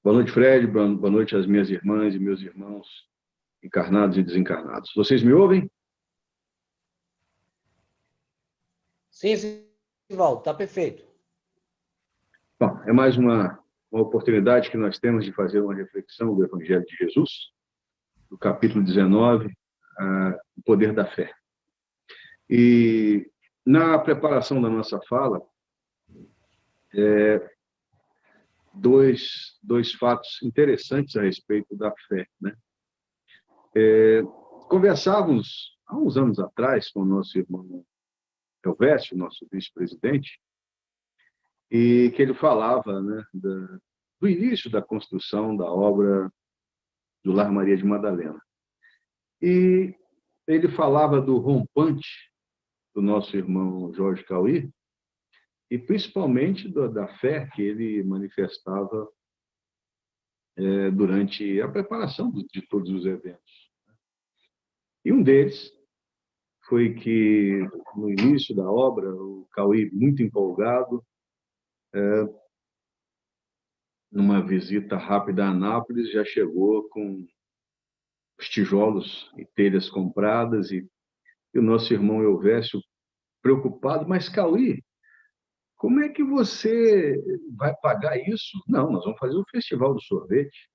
Boa noite, Fred. Boa noite às minhas irmãs e meus irmãos, encarnados e desencarnados. Vocês me ouvem? Sim, Sivaldo, está perfeito. Bom, é mais uma oportunidade que nós temos de fazer uma reflexão do Evangelho de Jesus, do capítulo 19, o poder da fé. E na preparação da nossa fala, dois fatos interessantes a respeito da fé, né? Conversávamos há uns anos atrás com o nosso irmão Elvésio, nosso vice-presidente, e que ele falava, né, do início da construção da obra do Lar Maria de Madalena. E ele falava do rompante do nosso irmão Jorge Cauí, e principalmente da fé que ele manifestava durante a preparação de todos os eventos. E um deles foi que, no início da obra, o Cauí, muito empolgado, numa visita rápida a Anápolis, já chegou com os tijolos e telhas compradas, e o nosso irmão Elvésio preocupado: mas Cauí, como é que você vai pagar isso? Não, nós vamos fazer o Festival do Sorvete.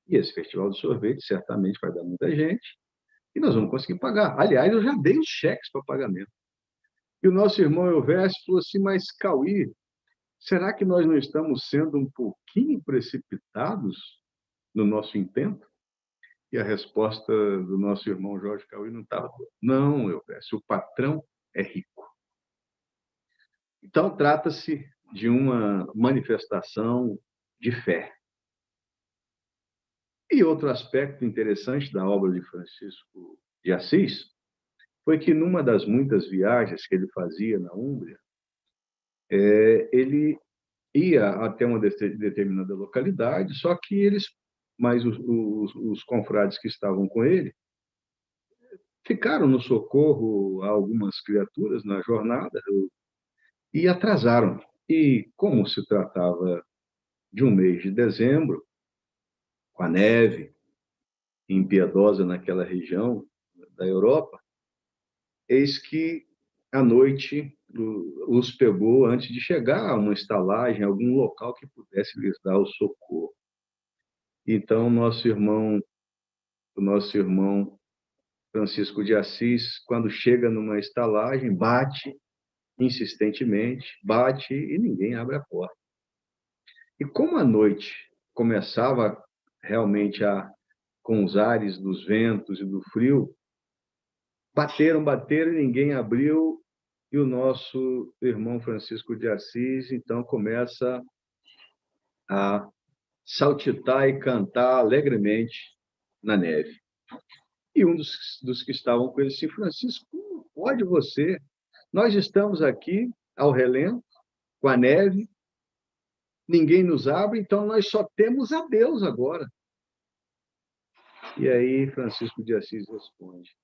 E esse Festival do Sorvete certamente vai dar muita gente e nós vamos conseguir pagar. Aliás, eu já dei os cheques para pagamento. E o nosso irmão Elvésio falou assim: mas Cauí, será que nós não estamos sendo um pouquinho precipitados no nosso intento? E a resposta do nosso irmão Jorge Cauí não estava: não, Elvésio, o patrão é rico. Então, trata-se de uma manifestação de fé. E outro aspecto interessante da obra de Francisco de Assis foi que, numa das muitas viagens que ele fazia na Úmbria, ele ia até uma determinada localidade, só que os confrades que estavam com ele, ficaram no socorro a algumas criaturas na jornada e atrasaram. E, como se tratava de um mês de dezembro, com a neve impiedosa naquela região da Europa, eis que a noite os pegou antes de chegar a uma estalagem, algum local que pudesse lhes dar o socorro. Então, o nosso irmão Francisco de Assis, quando chega numa estalagem, bate insistentemente, bate e ninguém abre a porta. E como a noite começava realmente com os ares dos ventos e do frio, bateram e ninguém abriu, e o nosso irmão Francisco de Assis, então, começa a saltitar e cantar alegremente na neve. E um dos que estavam com ele disse: Francisco, como pode você? Nós estamos aqui ao relento, com a neve, ninguém nos abre, então nós só temos a Deus agora. E aí Francisco de Assis responde: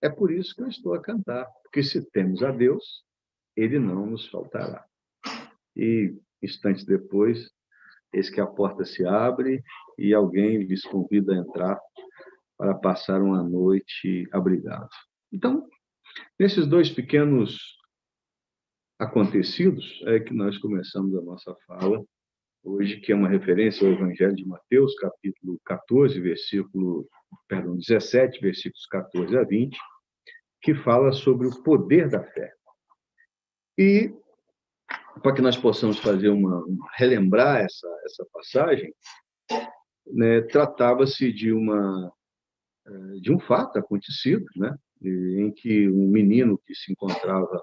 é por isso que eu estou a cantar, porque se temos a Deus, ele não nos faltará. E instantes depois, eis que a porta se abre e alguém lhes convida a entrar para passar uma noite abrigados. Então, nesses dois pequenos acontecidos é que nós começamos a nossa fala hoje, que é uma referência ao Evangelho de Mateus, capítulo 14, 17, versículos 14 a 20, que fala sobre o poder da fé. E, para que nós possamos fazer relembrar essa passagem, né, tratava-se de um fato acontecido, né, em que um menino que se encontrava,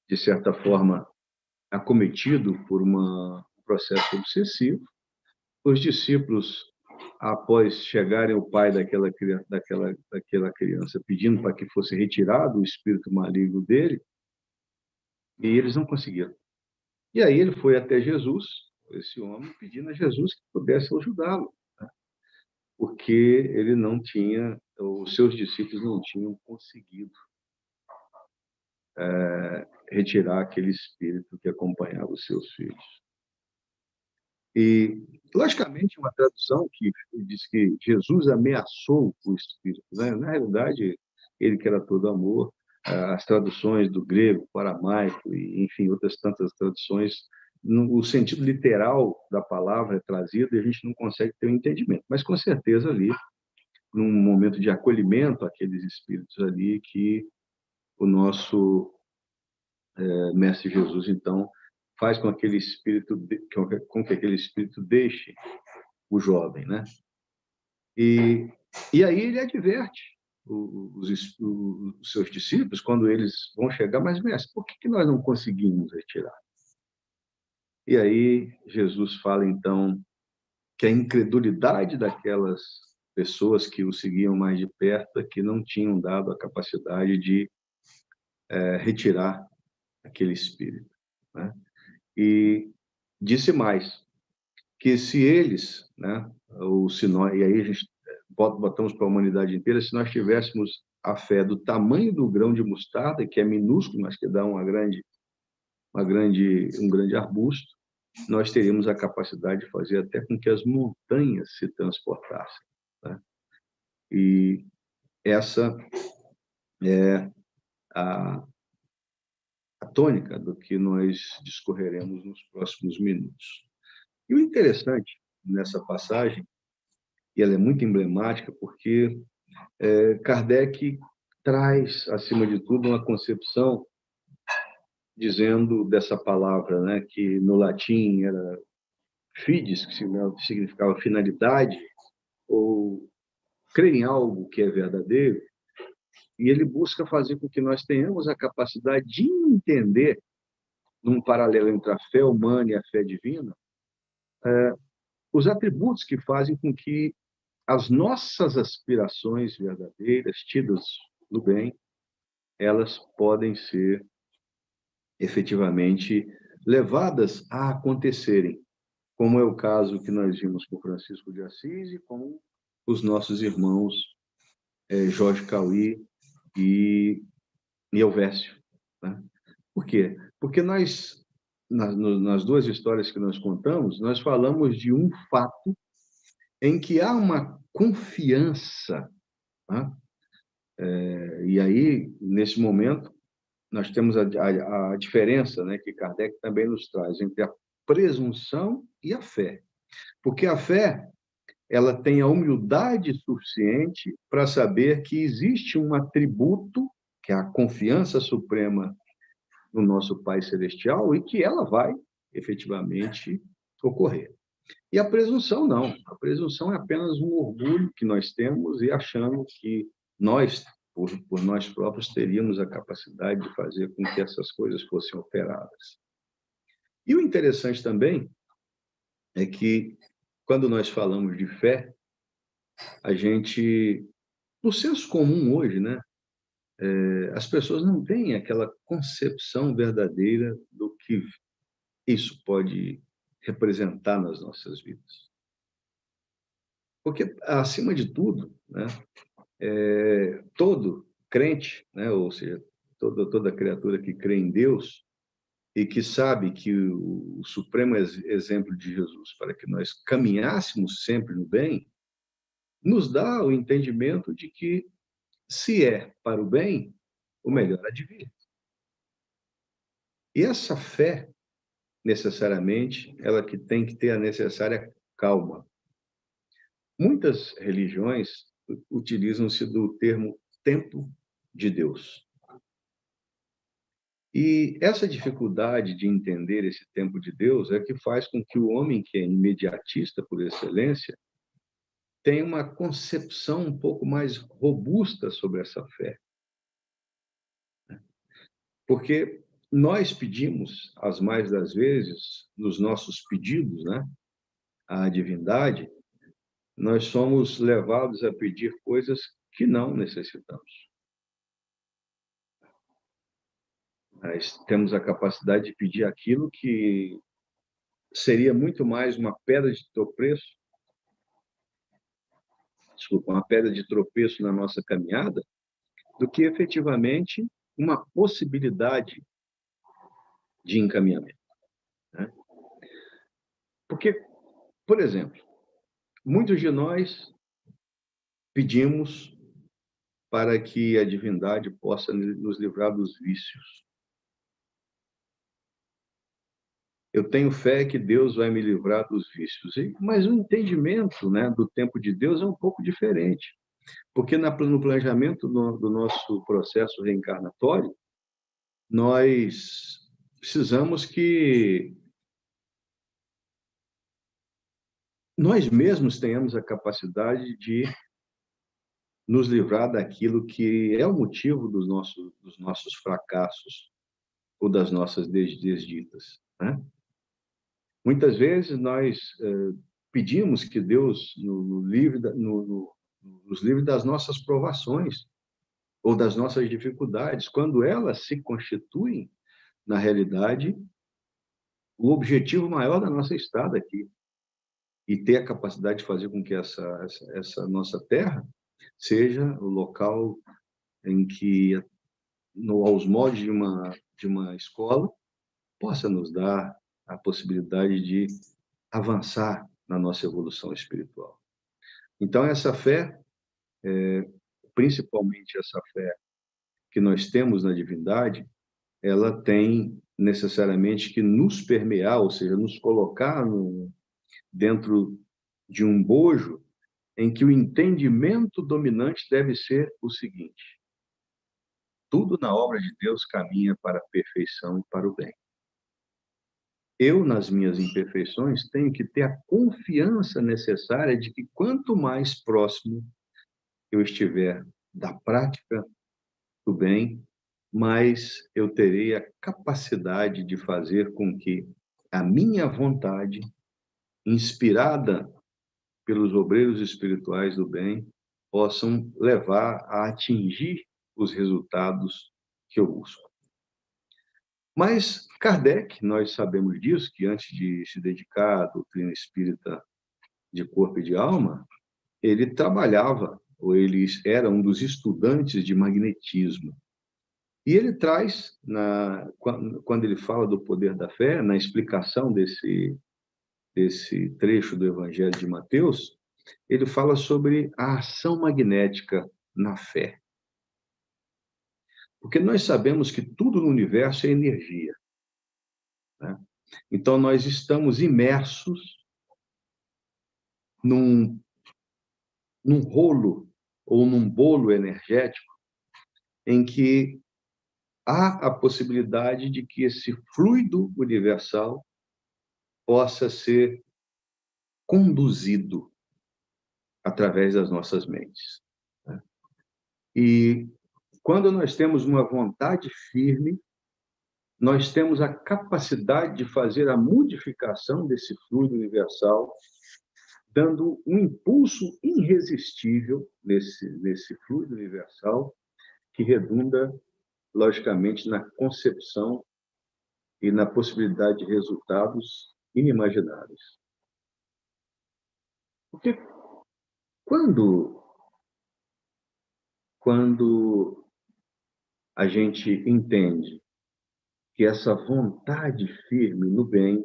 de certa forma, acometido por um processo obsessivo, os discípulos, após chegarem o pai daquela criança pedindo para que fosse retirado o espírito maligno dele, e eles não conseguiram. E aí ele foi até Jesus, esse homem, pedindo a Jesus que pudesse ajudá-lo, né? Porque ele não tinha, os seus discípulos não tinham conseguido retirar aquele espírito que acompanhava os seus filhos. E logicamente, uma tradução que diz que Jesus ameaçou o Espírito, né? Na realidade, ele que era todo amor, as traduções do grego para aramaico, e, enfim, outras tantas traduções, o sentido literal da palavra é trazido e a gente não consegue ter um entendimento. Mas, com certeza, ali, num momento de acolhimento àqueles espíritos ali, que o nosso Mestre Jesus, então, faz com que aquele espírito deixe o jovem, né? E aí ele adverte os seus discípulos, quando eles vão chegar, mas, mestre, por que nós não conseguimos retirar? E aí Jesus fala, então, que a incredulidade daquelas pessoas que o seguiam mais de perto é que não tinham dado a capacidade de retirar aquele espírito, né? E disse mais, que se eles, né, ou se nós, e aí a gente botamos para a humanidade inteira, se nós tivéssemos a fé do tamanho do grão de mostarda, que é minúsculo, mas que dá um grande arbusto, nós teríamos a capacidade de fazer até com que as montanhas se transportassem, né? E essa é a, a tônica do que nós discorreremos nos próximos minutos. E o interessante nessa passagem, e ela é muito emblemática, porque Kardec traz, acima de tudo, uma concepção dizendo dessa palavra, né, que no latim era fides, que significava finalidade, ou crer em algo que é verdadeiro, e ele busca fazer com que nós tenhamos a capacidade de entender, num paralelo entre a fé humana e a fé divina, os atributos que fazem com que as nossas aspirações verdadeiras, tidas no bem, elas podem ser efetivamente levadas a acontecerem, como é o caso que nós vimos com Francisco de Assis e com os nossos irmãos Jorge Cauí e Elvésio, né? Por quê? Porque nós, nas duas histórias que nós contamos, nós falamos de um fato em que há uma confiança, né? E aí, nesse momento, nós temos a diferença, né, que Kardec também nos traz entre a presunção e a fé. Porque a fé, ela tem a humildade suficiente para saber que existe um atributo, que é a confiança suprema no nosso Pai Celestial, e que ela vai efetivamente ocorrer. E a presunção não. A presunção é apenas um orgulho que nós temos e achamos que nós, por nós próprios, teríamos a capacidade de fazer com que essas coisas fossem operadas. E o interessante também é que, quando nós falamos de fé, a gente, no senso comum hoje, né, as pessoas não têm aquela concepção verdadeira do que isso pode representar nas nossas vidas. Porque, acima de tudo, né, todo crente, né, ou seja, toda criatura que crê em Deus e que sabe que o supremo exemplo de Jesus para que nós caminhássemos sempre no bem, nos dá o entendimento de que, se é para o bem, o melhor há de vir. E essa fé, necessariamente, ela que tem que ter a necessária calma. Muitas religiões utilizam-se do termo tempo de Deus. E essa dificuldade de entender esse tempo de Deus é que faz com que o homem que é imediatista por excelência tenha uma concepção um pouco mais robusta sobre essa fé. Porque nós pedimos, as mais das vezes, nos nossos pedidos, né, à divindade, nós somos levados a pedir coisas que não necessitamos. Nós temos a capacidade de pedir aquilo que seria muito mais uma pedra de tropeço, uma pedra de tropeço na nossa caminhada, do que efetivamente uma possibilidade de encaminhamento, né? Porque Por exemplo, muitos de nós pedimos para que a divindade possa nos livrar dos vícios. Eu tenho fé que Deus vai me livrar dos vícios. Mas o entendimento, né, do tempo de Deus é um pouco diferente, porque no planejamento do nosso processo reencarnatório, nós precisamos que nós mesmos tenhamos a capacidade de nos livrar daquilo que é o motivo dos nossos fracassos ou das nossas desditas, né? Muitas vezes nós pedimos que Deus nos livre das nossas provações ou das nossas dificuldades, quando elas se constituem, na realidade, o objetivo maior da nossa estada aqui, e ter a capacidade de fazer com que essa nossa terra seja o local em que, aos moldes de uma escola, possa nos dar a possibilidade de avançar na nossa evolução espiritual. Então, essa fé, principalmente essa fé que nós temos na divindade, ela tem necessariamente que nos permear, ou seja, nos colocar dentro de um bojo em que o entendimento dominante deve ser o seguinte: tudo na obra de Deus caminha para a perfeição e para o bem. Eu, nas minhas imperfeições, tenho que ter a confiança necessária de que quanto mais próximo eu estiver da prática do bem, mais eu terei a capacidade de fazer com que a minha vontade, inspirada pelos obreiros espirituais do bem, possam levar a atingir os resultados que eu busco. Mas Kardec, nós sabemos disso, que antes de se dedicar à doutrina espírita de corpo e de alma, ele trabalhava, ou ele era um dos estudantes de magnetismo. E ele traz, quando ele fala do poder da fé, na explicação desse trecho do Evangelho de Mateus, ele fala sobre a ação magnética na fé. Porque nós sabemos que tudo no universo é energia, né? Então, nós estamos imersos num rolo ou num bolo energético em que há a possibilidade de que esse fluido universal possa ser conduzido através das nossas mentes, né? E quando nós temos uma vontade firme, nós temos a capacidade de fazer a modificação desse fluido universal, dando um impulso irresistível nesse fluido universal, que redunda, logicamente, na concepção e na possibilidade de resultados inimagináveis. Porque quando a gente entende que essa vontade firme no bem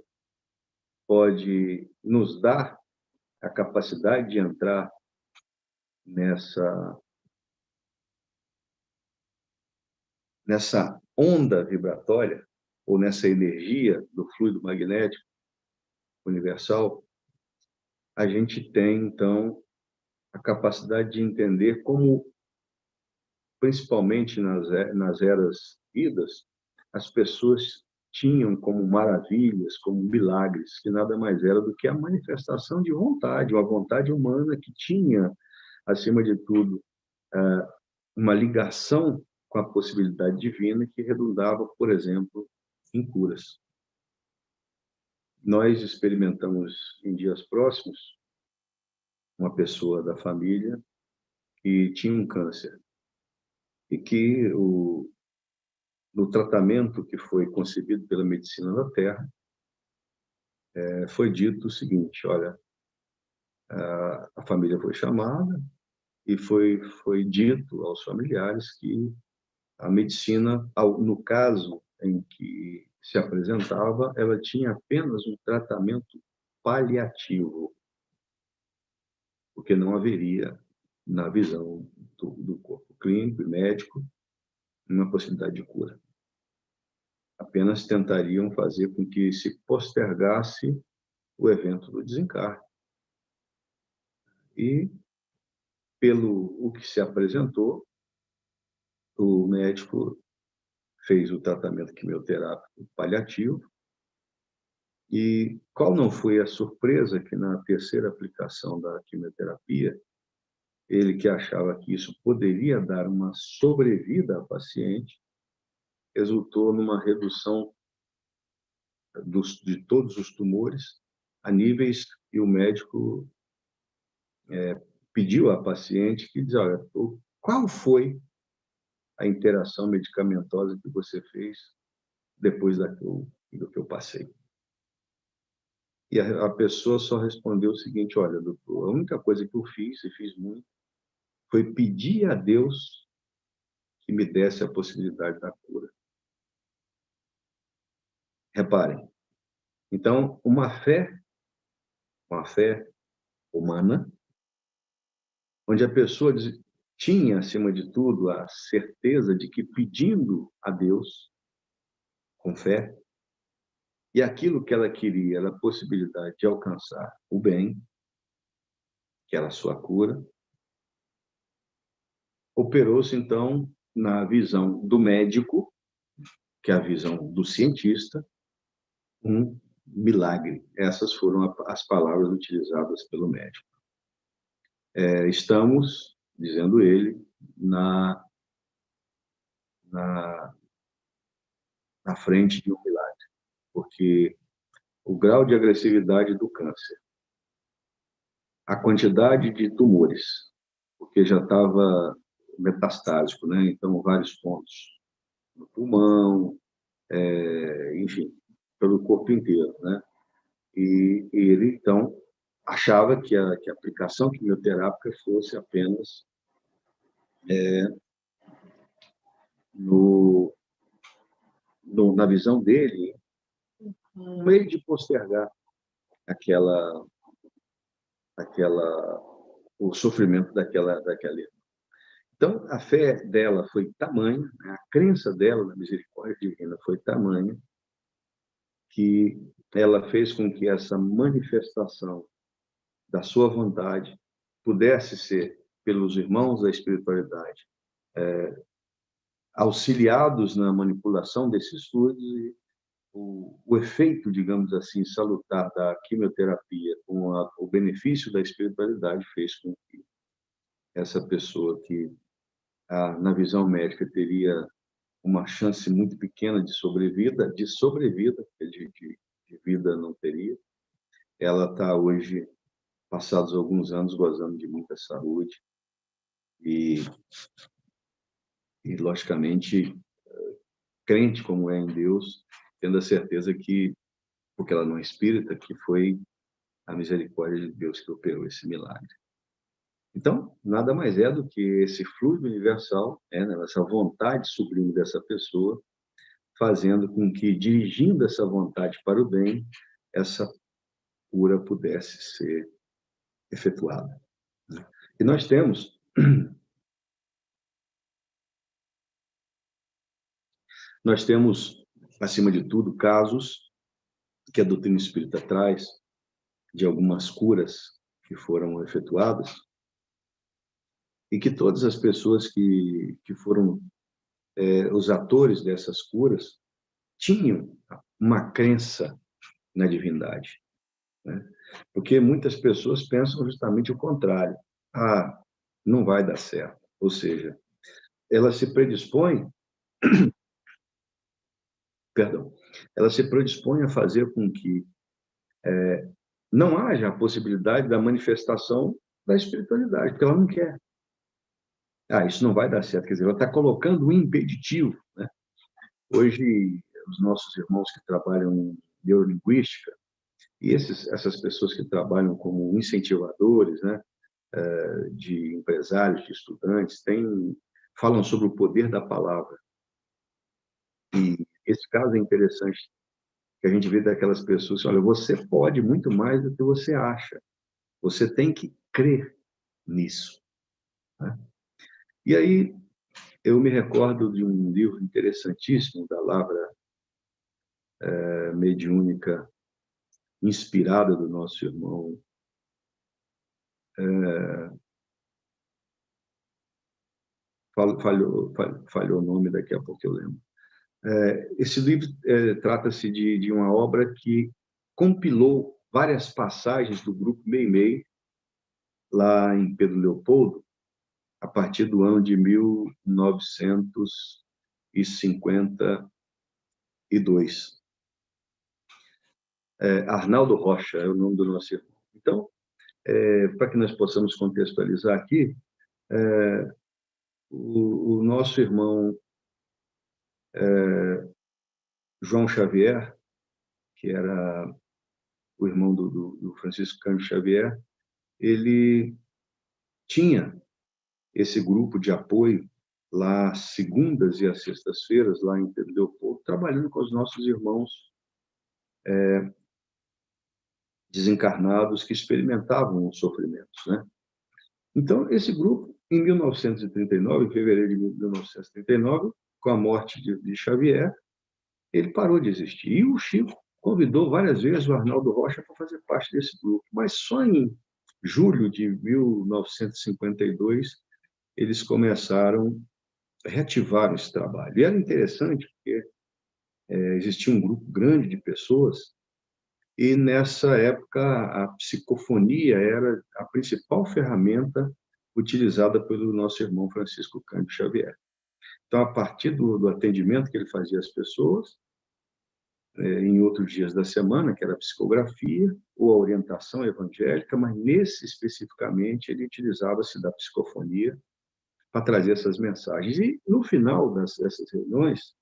pode nos dar a capacidade de entrar nessa onda vibratória, ou nessa energia do fluido magnético universal, a gente tem, então, a capacidade de entender como, principalmente nas eras idas, as pessoas tinham como maravilhas, como milagres, que nada mais era do que a manifestação de vontade, uma vontade humana que tinha, acima de tudo, uma ligação com a possibilidade divina que redundava, por exemplo, em curas. Nós experimentamos em dias próximos uma pessoa da família que tinha um câncer e que no tratamento que foi concebido pela medicina da Terra, foi dito o seguinte: olha, a família foi chamada e foi dito aos familiares que a medicina, no caso em que se apresentava, ela tinha apenas um tratamento paliativo, porque não haveria, na visão do corpo clínico e médico, uma possibilidade de cura. Apenas tentariam fazer com que se postergasse o evento do desencarne. E, pelo o que se apresentou, o médico fez o tratamento quimioterápico paliativo. E qual não foi a surpresa que, na terceira aplicação da quimioterapia, ele, que achava que isso poderia dar uma sobrevida à paciente, resultou numa redução de todos os tumores a níveis que o médico pediu à paciente que diz, olha, qual foi a interação medicamentosa que você fez depois do que eu passei? E a pessoa só respondeu o seguinte, olha, doutor, a única coisa que eu fiz, e fiz muito, foi pedir a Deus que me desse a possibilidade da cura. Reparem, então, uma fé humana, onde a pessoa tinha, acima de tudo, a certeza de que pedindo a Deus, com fé, e aquilo que ela queria era a possibilidade de alcançar o bem, que era a sua cura, operou-se, então, na visão do médico, que é a visão do cientista, um milagre. Essas foram as palavras utilizadas pelo médico. Estamos, dizendo ele, na frente de um milagre, porque o grau de agressividade do câncer, a quantidade de tumores, porque já estava metastásico, né? Então, vários pontos no pulmão, enfim, pelo corpo inteiro, né? E ele, então, achava que a aplicação quimioterápica fosse apenas na visão dele, um meio de postergar o sofrimento daquela. Então, a fé dela foi tamanha, né? A crença dela na misericórdia divina foi tamanha, que ela fez com que essa manifestação da sua vontade pudesse ser, pelos irmãos da espiritualidade, auxiliados na manipulação desses fluidos, e o efeito, digamos assim, salutar da quimioterapia com o benefício da espiritualidade fez com que essa pessoa que, na visão médica, teria uma chance muito pequena de sobrevida, porque de vida não teria, ela está hoje, passados alguns anos, gozando de muita saúde e logicamente, crente como é em Deus, tendo a certeza que, porque ela não é espírita, que foi a misericórdia de Deus que operou esse milagre. Então, nada mais é do que esse fluido universal, né, essa vontade sublime dessa pessoa, fazendo com que, dirigindo essa vontade para o bem, essa cura pudesse ser efetuada. E nós temos, acima de tudo, casos que a doutrina espírita traz de algumas curas que foram efetuadas e que todas as pessoas que foram os atores dessas curas tinham uma crença na divindade, né? Porque muitas pessoas pensam justamente o contrário. Não vai dar certo. Ou seja, ela se predispõe, ela se predispõe a fazer com que não haja a possibilidade da manifestação da espiritualidade, porque ela não quer. Isso não vai dar certo. Quer dizer, ela está colocando um impeditivo, né? Hoje, os nossos irmãos que trabalham em neurolinguística, e essas pessoas que trabalham como incentivadores, né, de empresários, de estudantes, falam sobre o poder da palavra. E esse caso é interessante que a gente vê daquelas pessoas, olha, você pode muito mais do que você acha. Você tem que crer nisso, né? E aí eu me recordo de um livro interessantíssimo da Lavra mediúnica inspirada do nosso irmão falhou o nome, daqui a pouco eu lembro. Esse livro trata-se de uma obra que compilou várias passagens do grupo Meimei, lá em Pedro Leopoldo, a partir do ano de 1952. Arnaldo Rocha é o nome do nosso irmão. Então, para que nós possamos contextualizar aqui, o nosso irmão João Xavier, que era o irmão do Francisco Cândido Xavier, ele tinha esse grupo de apoio lá às segundas e às sextas-feiras, lá em Pedro Leopoldo, trabalhando com os nossos irmãos desencarnados que experimentavam os sofrimentos, né? Então, esse grupo, em 1939, em fevereiro de 1939, com a morte de Xavier, ele parou de existir. E o Chico convidou várias vezes o Arnaldo Rocha para fazer parte desse grupo, mas só em julho de 1952 eles começaram a reativar esse trabalho. E era interessante porque existia um grupo grande de pessoas e, nessa época, a psicofonia era a principal ferramenta utilizada pelo nosso irmão Francisco Cândido Xavier. Então, a partir do atendimento que ele fazia às pessoas, em outros dias da semana, que era a psicografia ou a orientação evangélica, mas nesse especificamente ele utilizava-se da psicofonia para trazer essas mensagens. E no final dessas reuniões,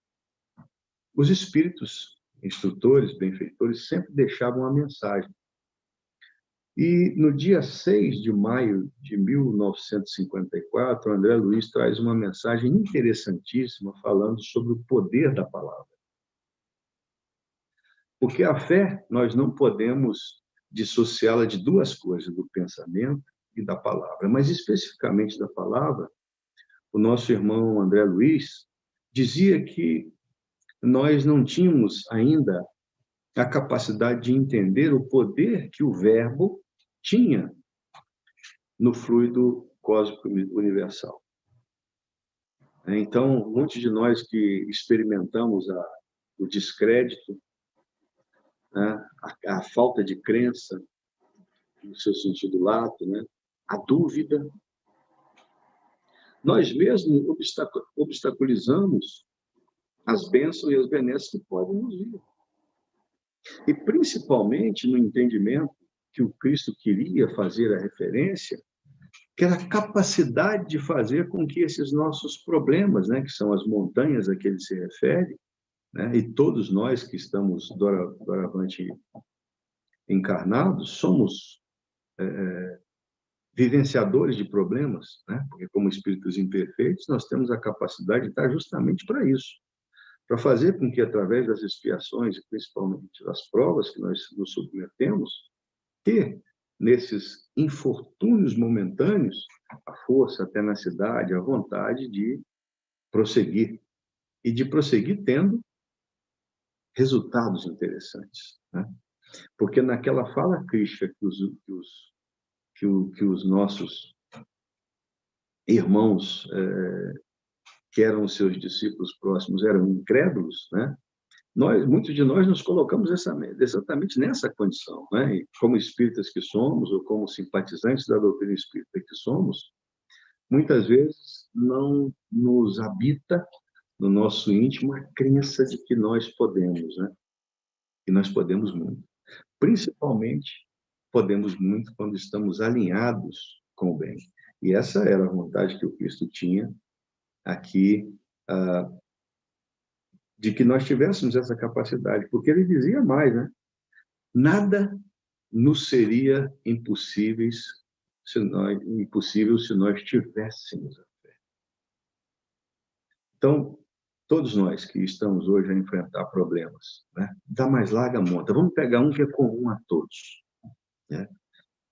os espíritos instrutores, benfeitores, sempre deixavam uma mensagem. E no dia 6 de maio de 1954, André Luiz traz uma mensagem interessantíssima falando sobre o poder da palavra. Porque a fé, nós não podemos dissociá-la de duas coisas, do pensamento e da palavra. Mas, especificamente da palavra, o nosso irmão André Luiz dizia que nós não tínhamos ainda a capacidade de entender o poder que o verbo tinha no fluido cósmico universal. Então, muitos de nós que experimentamos o descrédito, né, a falta de crença, no seu sentido lato, né, a dúvida, nós mesmos obstaculizamos as bênçãos e as benesses que podem nos vir. E, principalmente, no entendimento que o Cristo queria fazer a referência, que era a capacidade de fazer com que esses nossos problemas, né, que são as montanhas a que ele se refere, né, e todos nós que estamos doravante encarnados, somos vivenciadores de problemas, né, porque como espíritos imperfeitos, nós temos a capacidade de estar justamente para isso, para fazer com que, através das expiações, e principalmente das provas que nós nos submetemos, ter, nesses infortúnios momentâneos, a força, a tenacidade, a vontade de prosseguir. E de prosseguir tendo resultados interessantes, né? Porque naquela fala crística que os nossos irmãos, que eram os seus discípulos próximos, eram incrédulos, né? Muitos de nós nos colocamos exatamente nessa condição, né? E como espíritas que somos, ou como simpatizantes da doutrina espírita que somos, muitas vezes não nos habita no nosso íntimo a crença de que nós podemos, né? Que nós podemos muito. Principalmente, podemos muito quando estamos alinhados com o bem. E essa era a vontade que o Cristo tinha aqui, de que nós tivéssemos essa capacidade, porque ele dizia mais, né? Nada nos seria impossível se nós tivéssemos a fé. Então, todos nós que estamos hoje a enfrentar problemas, né? Dá mais larga monta. Vamos pegar um que é comum a todos, né?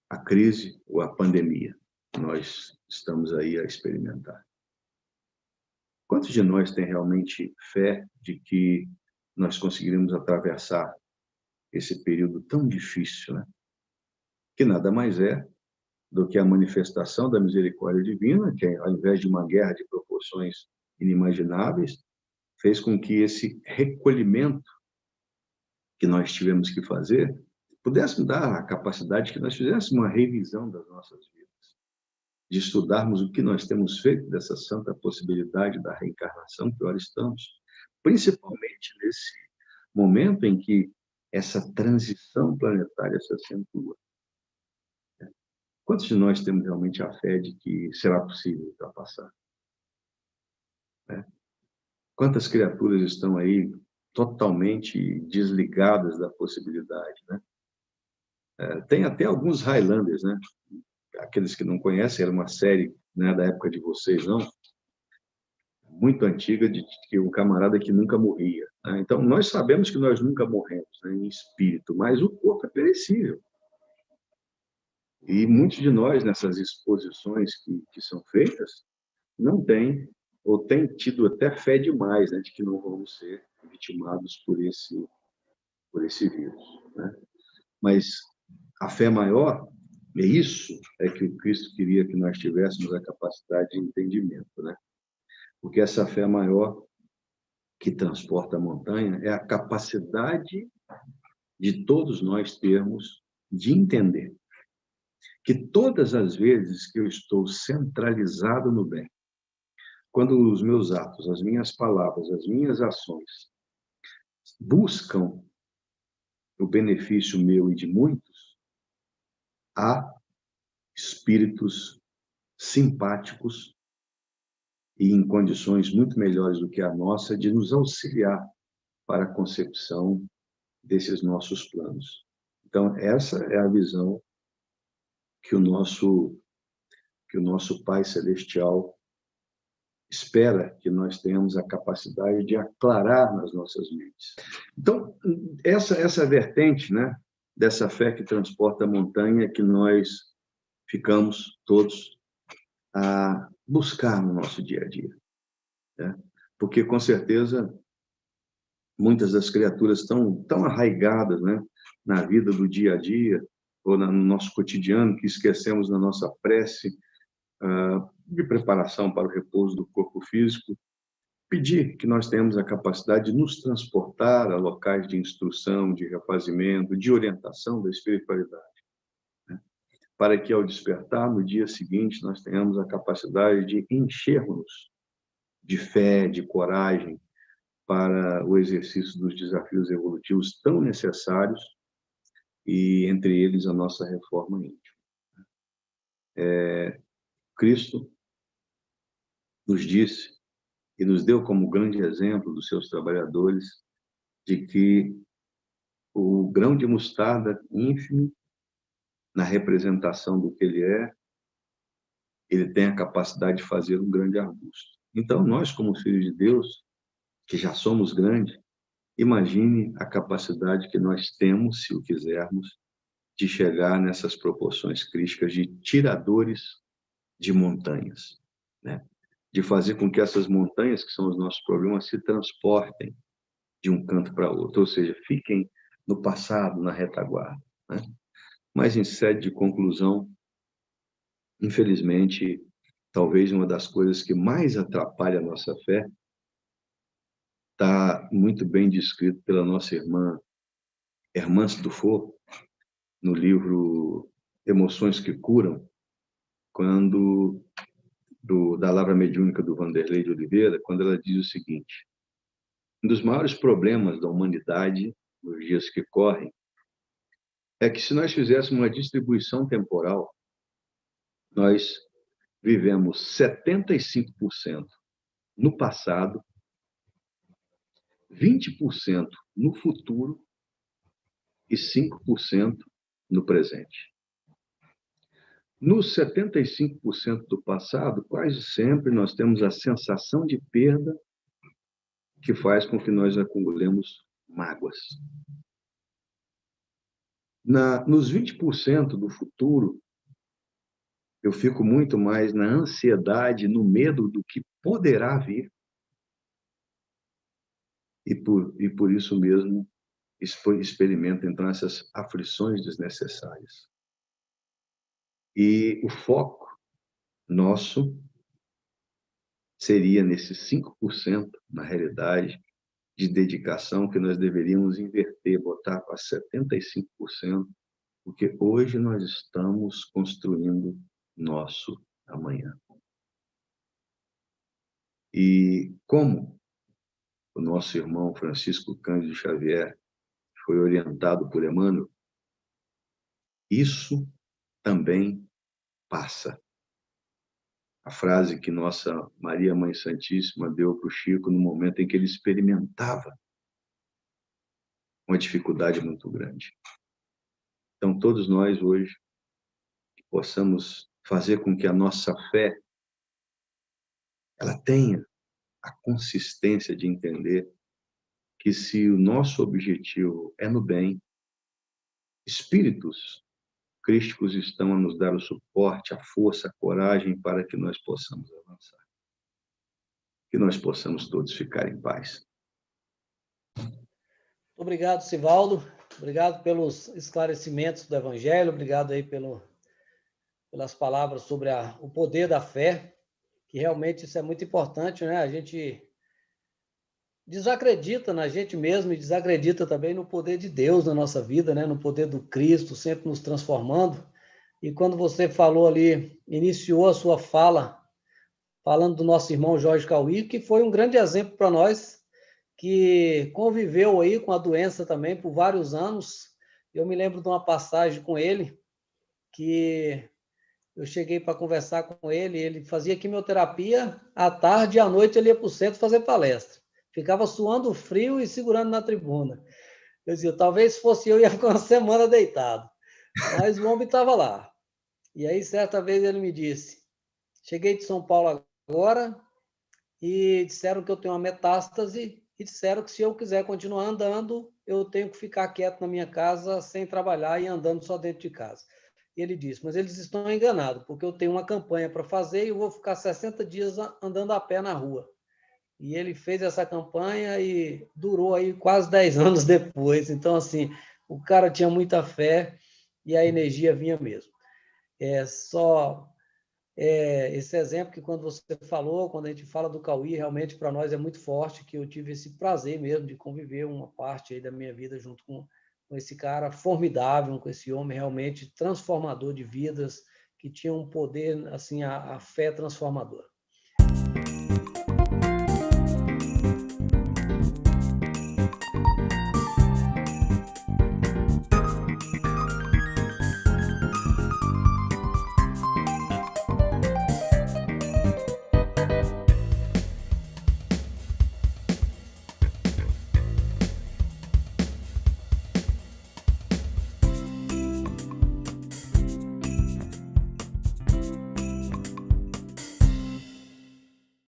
A crise ou a pandemia. Nós estamos aí a experimentar. Quantos de nós têm realmente fé de que nós conseguiremos atravessar esse período tão difícil, né? Que nada mais é do que a manifestação da misericórdia divina, que ao invés de uma guerra de proporções inimagináveis, fez com que esse recolhimento que nós tivemos que fazer pudéssemos dar a capacidade que nós fizéssemos uma revisão das nossas vidas, de estudarmos o que nós temos feito dessa santa possibilidade da reencarnação que ora estamos, principalmente nesse momento em que essa transição planetária se acentua. Quantos de nós temos realmente a fé de que será possível ultrapassar? Quantas criaturas estão aí totalmente desligadas da possibilidade, né? Tem até alguns Highlanders, né? Aqueles que não conhecem, era uma série, né, da época de vocês, não? Muito antiga, de que um camarada que nunca morria, né? Então, nós sabemos que nós nunca morremos, né, em espírito, mas o corpo é perecível. E muitos de nós, nessas exposições que são feitas, não têm, ou têm tido até fé demais, né, de que não vamos ser vitimados por esse vírus, né? Mas a fé maior, é isso é que o Cristo queria que nós tivéssemos a capacidade de entendimento, né? Porque essa fé maior que transporta a montanha é a capacidade de todos nós termos de entender que todas as vezes que eu estou centralizado no bem, quando os meus atos, as minhas palavras, as minhas ações buscam o benefício meu e de muitos, há espíritos simpáticos e em condições muito melhores do que a nossa de nos auxiliar para a concepção desses nossos planos. Então, essa é a visão que o nosso Pai Celestial espera que nós tenhamos a capacidade de aclarar nas nossas mentes. Então, essa vertente, né, dessa fé que transporta a montanha, que nós ficamos todos a buscar no nosso dia a dia, né? Porque, com certeza, muitas das criaturas estão tão arraigadas, né, na vida do dia a dia, ou no nosso cotidiano, que esquecemos na nossa prece de preparação para o repouso do corpo físico, pedir que nós tenhamos a capacidade de nos transportar a locais de instrução, de refazimento, de orientação da espiritualidade, né? Para que, ao despertar no dia seguinte, nós tenhamos a capacidade de enchermos de fé, de coragem, para o exercício dos desafios evolutivos tão necessários, e entre eles a nossa reforma íntima. Cristo nos disse e nos deu como grande exemplo dos seus trabalhadores de que o grão de mostarda ínfimo, na representação do que ele tem a capacidade de fazer um grande arbusto. Então, nós, como filhos de Deus, que já somos grandes, imagine a capacidade que nós temos, se o quisermos, de chegar nessas proporções crísticas de tiradores de montanhas, né? De fazer com que essas montanhas, que são os nossos problemas, se transportem de um canto para outro, ou seja, fiquem no passado, na retaguarda, né? Mas, em sede de conclusão, infelizmente, talvez uma das coisas que mais atrapalha a nossa fé está muito bem descrito pela nossa irmã Hermance Dufour, no livro Emoções que Curam, quando da Lavra Mediúnica do Vanderlei de Oliveira, quando ela diz o seguinte: um dos maiores problemas da humanidade nos dias que correm é que, se nós fizéssemos uma distribuição temporal, nós vivemos 75% no passado, 20% no futuro e 5% no presente. Nos 75% do passado, quase sempre nós temos a sensação de perda que faz com que nós acumulemos mágoas. Nos 20% do futuro, eu fico muito mais na ansiedade, no medo do que poderá vir. E por isso mesmo, experimento, então, essas aflições desnecessárias. E o foco nosso seria nesses 5%, na realidade, de dedicação que nós deveríamos inverter, botar para 75%, porque hoje nós estamos construindo nosso amanhã. E como o nosso irmão Francisco Cândido Xavier foi orientado por Emmanuel, isso também passa. A frase que nossa Maria Mãe Santíssima deu para o Chico no momento em que ele experimentava uma dificuldade muito grande. Então, todos nós hoje possamos fazer com que a nossa fé ela tenha a consistência de entender que se o nosso objetivo é no bem, espíritos crísticos estão a nos dar o suporte, a força, a coragem para que nós possamos avançar. Que nós possamos todos ficar em paz. Obrigado, Sivaldo. Obrigado pelos esclarecimentos do Evangelho. Obrigado aí pelas palavras sobre o poder da fé, que realmente isso é muito importante, né? A gente desacredita na gente mesmo e desacredita também no poder de Deus na nossa vida, né? No poder do Cristo, sempre nos transformando. E quando você falou ali, iniciou a sua fala, falando do nosso irmão Jorge Cauí, que foi um grande exemplo para nós, que conviveu aí com a doença também por vários anos. Eu me lembro de uma passagem com ele, que eu cheguei para conversar com ele, ele fazia quimioterapia, à tarde e à noite ele ia para o centro fazer palestra. Ficava suando frio e segurando na tribuna. Eu dizia, talvez fosse eu, ia ficar uma semana deitado. Mas o homem estava lá. E aí, certa vez, ele me disse, cheguei de São Paulo agora e disseram que eu tenho uma metástase e disseram que se eu quiser continuar andando, eu tenho que ficar quieto na minha casa, sem trabalhar e andando só dentro de casa. E ele disse, mas eles estão enganados, porque eu tenho uma campanha para fazer e eu vou ficar 60 dias andando a pé na rua. E ele fez essa campanha e durou aí quase 10 anos depois. Então, assim, o cara tinha muita fé e a energia vinha mesmo. Esse exemplo que quando você falou, quando a gente fala do Cauí, realmente para nós é muito forte, que eu tive esse prazer mesmo de conviver uma parte aí da minha vida junto com esse cara formidável, com esse homem realmente transformador de vidas, que tinha um poder, assim, a fé transformadora.